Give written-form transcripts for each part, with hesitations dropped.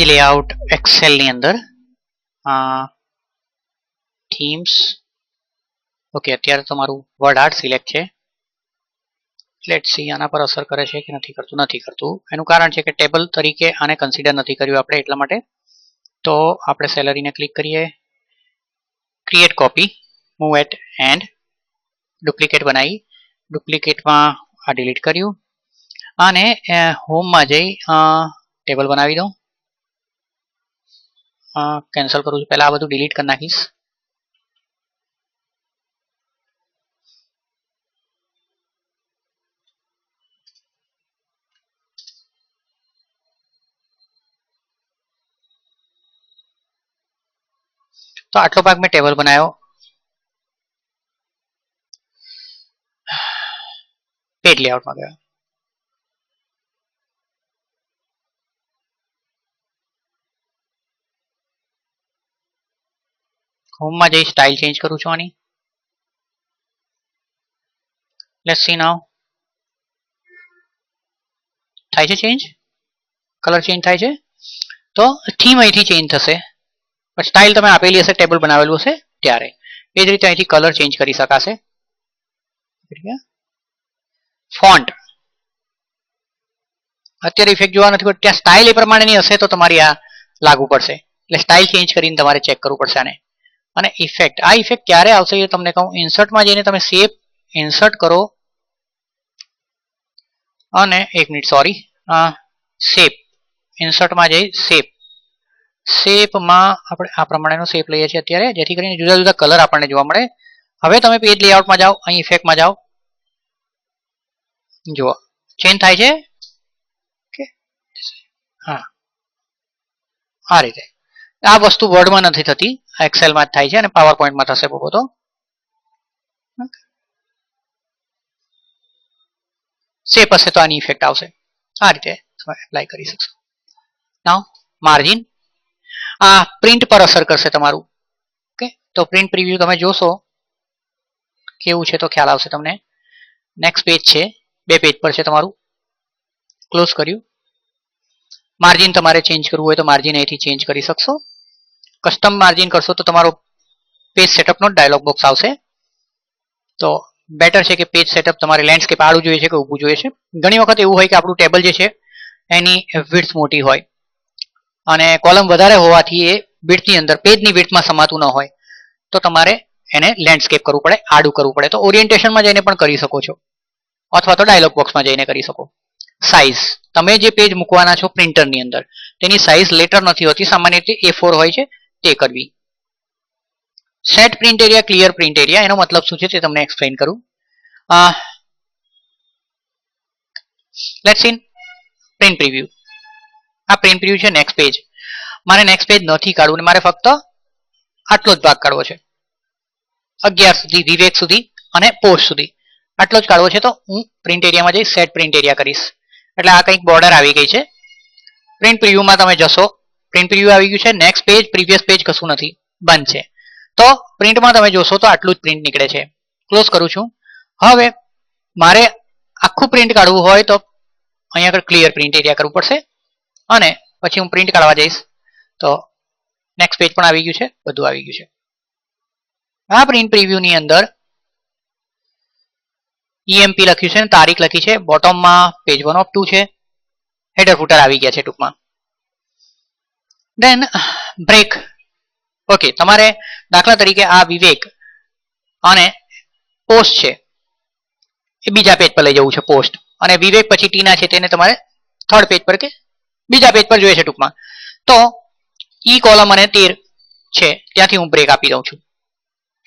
Layout Excel ની અંદર themes. Okay, અત્યારે તમારું વર્ડ આર્ટ સિલેક્ટ છે. લેટ્સ સી આના પર અસર કરે છે કે નથી કરતું. નથી કરતું. એનું કારણ છે કે ટેબલ તરીકે આને કન્સિડર નથી કર્યું આપણે, એટલા માટે. તો આપણે સેલરીને ક્લિક કરીએ, create copy, move at end, duplicate બનાવી, ડુપ્લિકેટમાં આ ડિલીટ કર્યું અને હોમમાં જઈ ટેબલ બનાવી દઉં. કેન્સલ કરું છું, પહેલા આ બધું ડિલીટ કરી નાખીશ. તો આટલો ભાગ મેં ટેબલ બનાવ્યો. પેજ લેઆઉટમાં ગયો. હોમમાં જઈ સ્ટાઇલ ચેન્જ કરું છું આની. લેટ્સ સી નાઉ. થાય છે ચેન્જ, કલર ચેન્જ થાય છે. તો થીમ અહીંથી ચેન્જ થશે, પણ સ્ટાઇલ તમે આપેલી હશે, ટેબલ બનાવેલું હશે ત્યારે. એ જ રીતે અહીંથી કલર ચેન્જ કરી શકાશે. ફોન્ટ અત્યારે ઇફેક્ટ જોવા નથી પડતી, ત્યાં સ્ટાઇલ એ પ્રમાણેની હશે તો તમારી આ લાગુ પડશે. એટલે સ્ટાઇલ ચેન્જ કરીને તમારે ચેક કરવું પડશે આને. અને ઇફેક્ટ, આ ઇફેક્ટ ક્યારે આવશે એ તમને કહું. ઇન્સર્ટમાં જઈને તમે શેપ ઇન્સર્ટ કરો અને એક મિનિટ, સોરી, શેપ ઇન્સર્ટમાં જઈ શેપમાં આપણે આ પ્રમાણેનો શેપ લઈએ છીએ અત્યારે, જેથી કરીને જુદા જુદા કલર આપણને જોવા મળે. હવે તમે પેજ લેઆઉટમાં જાઓ, અહીં ઇફેક્ટમાં જાઓ, જુઓ ચેન્જ થાય છે. ઓકે, હા, આ રીતે. આ વસ્તુ વર્ડમાં નથી થતી, એક્સેલમાં જ થાય છે અને પાવર પોઈન્ટમાં થશે બહુ તો. શેપ હશે તો આની ઇફેક્ટ આવશે. આ રીતે તમે એપ્લાય કરી શકશો. નાઉ માર્જિન, આ પ્રિન્ટ પર અસર કરશે તમારું. ઓકે, તો પ્રિન્ટ પ્રિવ્યુ તમે જોશો કેવું છે તો ખ્યાલ આવશે તમને. નેક્સ્ટ પેજ છે, 2 પેજ પર છે તમારું. ક્લોઝ કર્યું. માર્જિન તમારે ચેન્જ કરવું હોય તો માર્જિન અહીંથી ચેન્જ કરી શકશો. કસ્ટમ માર્જિન કરશો તો તમારો પેજ સેટઅપનો ડાયલોગ બોક્સ આવશે. તો બેટર છે કે પેજ સેટઅપ તમારે લેન્ડસ્કેપ આડું જોઈએ છે કે ઊભું જોઈએ છે. ઘણી વખત એવું હોય કે આપણું ટેબલ જે છે એની વિડ્થ મોટી હોય અને કોલમ વધારે હોવાથી એ વિડ્થની અંદર પેજની વિડ્થમાં સમાતું ન હોય, તો તમારે એને લેન્ડસ્કેપ કરવું પડે, આડું કરવું પડે. તો ઓરિએન્ટેશનમાં જઈને પણ કરી શકો છો, અથવા તો ડાયલોગ બોક્સમાં જઈને કરી શકો. સાઇઝ, તમે જે પેજ મૂકવાના છો પ્રિન્ટરની અંદર તેની સાઇઝ લેટર નથી હોતી, સામાન્ય રીતે A4 હોય છે, તે કરવી. Set print area, clear print area, એનો મતલબ શું છે તે તમને એક્સપ્લેન કરું. Let's see print preview. આ પ્રિન્ટ પ્રિવ્યુ છે. નેક્સ્ટ પેજ, મારે નેક્સ્ટ પેજ નથી કાઢવું, મારે ફક્ત આટલો જ ભાગ કાઢવો છે, 11 સુધી, વિવેક સુધી અને પોસ્ટ સુધી આટલો જ કાઢવો છે. તો હું પ્રિન્ટ એરિયામાં જઈ સેટ પ્રિન્ટ એરિયા કરીશ. એટલે આ કંઈક બોર્ડર આવી ગઈ છે. પ્રિન્ટ પ્રિવ્યુમાં તમે જશો, પ્રિન્ટ પ્રિવ્યુ આવી ગયું છે. નેક્સ્ટ પેજ, પ્રીવિયસ પેજ કશું નથી, બંધ છે. તો પ્રિન્ટમાં તમે જોશો તો આટલું જ પ્રિન્ટ નીકળે છે. ક્લોઝ કરું છું. હવે મારે આખું પ્રિન્ટ કાઢવું હોય તો અહીંયા આગળ ક્લિયર પ્રિન્ટ એરિયા કરવું પડશે અને પછી હું પ્રિન્ટ કાઢવા જઈશ તો નેક્સ્ટ પેજ પણ આવી ગયું છે, બધું આવી ગયું છે. આ પ્રિન્ટ પ્રિવ્યુની અંદર EMP લખ્યું છે, તારીખ લખી છે, બોટમમાં પેજ 1 of 2 છે, હેડર ફૂટર આવી ગયા છે ટૂંકમાં. દેન બ્રેક. ઓકે, તમારે દાખલા તરીકે આ વિવેક અને પોસ્ટ છે એ બીજા પેજ પર લઈ જવું છે, પોસ્ટ, અને વિવેક પછી ટીના છે તેને તમારે થર્ડ પેજ પર કે બીજા પેજ પર જોઈએ છે ટૂંકમાં. તો ઈ કોલમ અને 13 છે ત્યાંથી હું બ્રેક આપી દઉં છું,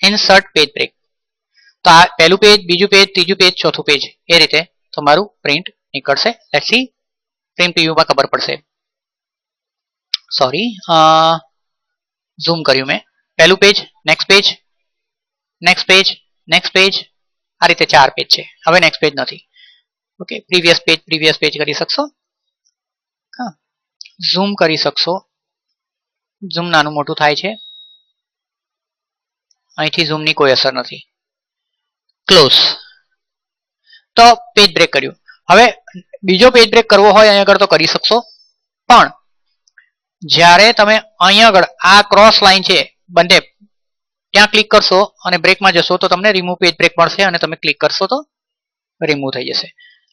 ઇન્સર્ટ પેજ બ્રેક. તો આ પહેલું પેજ, બીજું પેજ, ત્રીજું પેજ, ચોથું પેજ, એ રીતે તમારું પ્રિન્ટ નીકળશે. લેટ્સ સી પ્રિન્ટ પ્રિવ્યુમાં ખબર પડશે. સોરી, ઝૂમ કર્યું મેં. પહેલું page, next page, next page, next page, આ રીતે 4 પેજ છે. હવે નેક્સ્ટ પેજ નથી. ઓકે, પ્રીવિયસ પેજ કરી શકશો. હા, ઝૂમ કરી શકશો. ઝૂમ નાનું મોટું થાય છે, અહીંથી ઝૂમની કોઈ અસર નથી. ક્લોઝ. તો પેજ બ્રેક કર્યું. હવે બીજો પેજ બ્રેક કરવો હોય અહીંયા આગળ તો કરી શકશો, પણ જ્યારે તમે અહીંયા આગળ આ ક્રોસ લાઈન છે બંને ત્યાં ક્લિક કરશો અને બ્રેકમાં જશો તો તમને રિમૂવ પેજ બ્રેક મળશે અને તમે ક્લિક કરશો તો રિમૂવ થઈ જશે.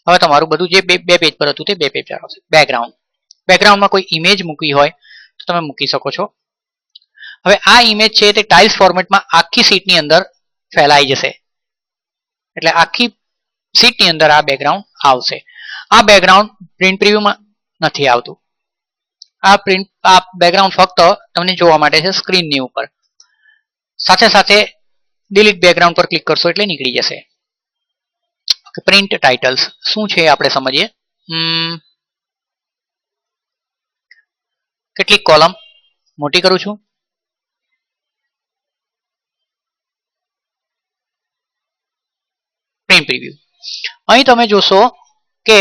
હવે તમારું બધું જે બે પેજ પર હતું તે બે પેજ પર આવશે. બેકગ્રાઉન્ડમાં કોઈ ઇમેજ મૂકી હોય તો તમે મૂકી શકો છો. હવે આ ઇમેજ છે તે ટાઇલ્સ ફોર્મેટમાં આખી સીટની અંદર ફેલાઈ જશે, એટલે આખી સીટની અંદર આ બેકગ્રાઉન્ડ આવશે. આ બેકગ્રાઉન્ડ પ્રિન્ટ પ્રિવ્યુમાં નથી આવતું. આ બેકગ્રાઉન્ડ ફક્ત તમને જોવા માટે છે સ્ક્રીનની ઉપર. સાથે સાથે ડિલીટ બેકગ્રાઉન્ડ પર ક્લિક કરશો એટલે નીકળી જશે. પ્રિન્ટ ટાઇટલ્સ શું છે આપણે સમજીએ. કેટલીક કોલમ મોટી કરું છું. Print preview. અહીં તમે જોશો કે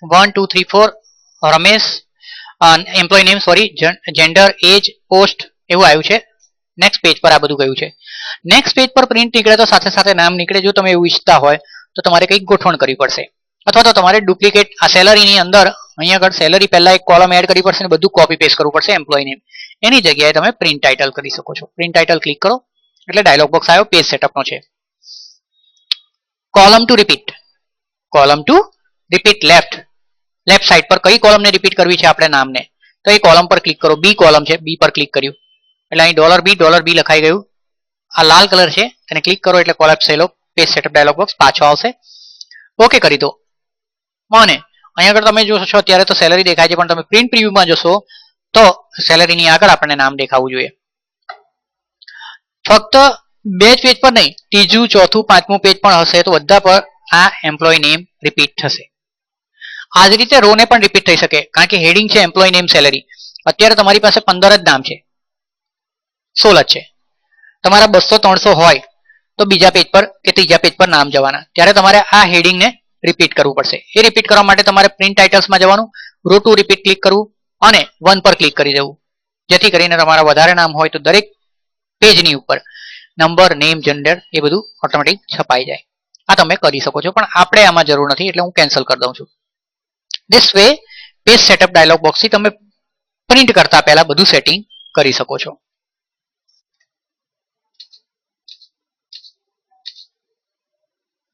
1 2 3 4 રમેશ એમ્પ્લોય નેમ જેન્ડર એજ પોસ્ટ એવું આવ્યું છે. નેક્સ્ટ પેજ પર આ બધું ગયું છે. નેક્સ્ટ પેજ પર પ્રિન્ટ નીકળે તો સાથે સાથે નામ નીકળે. જો તમે એવું ઈચ્છતા હોય તો તમારે કંઈક ગોઠવણ કરવી પડશે, અથવા તો તમારે ડુપ્લિકેટ આ સેલરીની અંદર અહીંયા આગળ સેલરી પહેલા એક કોલમ એડ કરવી પડશે અને બધું કોપી પેસ્ટ કરવું પડશે એમ્પ્લોય નેમ. એની જગ્યાએ તમે પ્રિન્ટ ટાઇટલ કરી શકો છો. પ્રિન્ટ ટાઇટલ ક્લિક કરો એટલે ડાયલોગ બોક્સ આવ્યો પેજ સેટઅપનો છે. Column to repeat. Column to repeat left side પર કઈ કોલમને રિપીટ કરવી છે આપણે નામને, તો એ કોલમ પર ક્લિક કરો. બી કોલમ છે, બી પર ક્લિક કર્યું એટલે અહીં $B લખાઈ ગયું. આ લાલ કલર છે તેને ક્લિક કરો એટલે કોલેપ્સ થયેલો પેજ સેટઅપ ડાયલોગ બોક્સ પાછો આવશે. ઓકે કરી દો. અને અહીંયા આગળ તમે જોશો છો અત્યારે તો સેલરી દેખાય છે, પણ તમે પ્રિન્ટ પ્રિવ્યુમાં જશો તો સેલરીની આગળ આપણને નામ દેખાવું જોઈએ. ફક્ત બે જ પેજ પર નહીં, ત્રીજું ચોથું પાંચમું પેજ પણ હશે તો બધા પર આ એમ્પ્લોય નેમ રિપીટ થશે. આ જ રીતે રો ને પણ રિપીટ થઈ શકે, કારણ કે હેડિંગ છે એમ્પ્લોય નેમ સેલરી. અત્યારે તમારી પાસે 15 જ નામ છે, 16 જ છે. તમારા 200-300 હોય તો બીજા પેજ પર કે ત્રીજા પેજ પર નામ જવાના. ત્યારે તમારે આ હેડિંગને રિપીટ કરવું પડશે. એ રિપીટ કરવા માટે તમારે પ્રિન્ટ ટાઇટલ્સમાં જવાનું, રો ટુ રિપીટ ક્લિક કરવું અને 1 પર ક્લિક કરી દેવું, જેથી કરીને તમારા વધારે નામ હોય તો દરેક પેજની ઉપર નંબર, નેમ, જેન્ડર એ બધું ઓટોમેટિક છપાઈ જાય. આ તમે કરી શકો છો, પણ આપણે આમાં જરૂર નથી એટલે હું કેન્સલ કરી દઉં છું. This way page setup dialog બોક્સથી તમે પ્રિન્ટ કરતા પહેલા બધું સેટિંગ કરી શકો છો.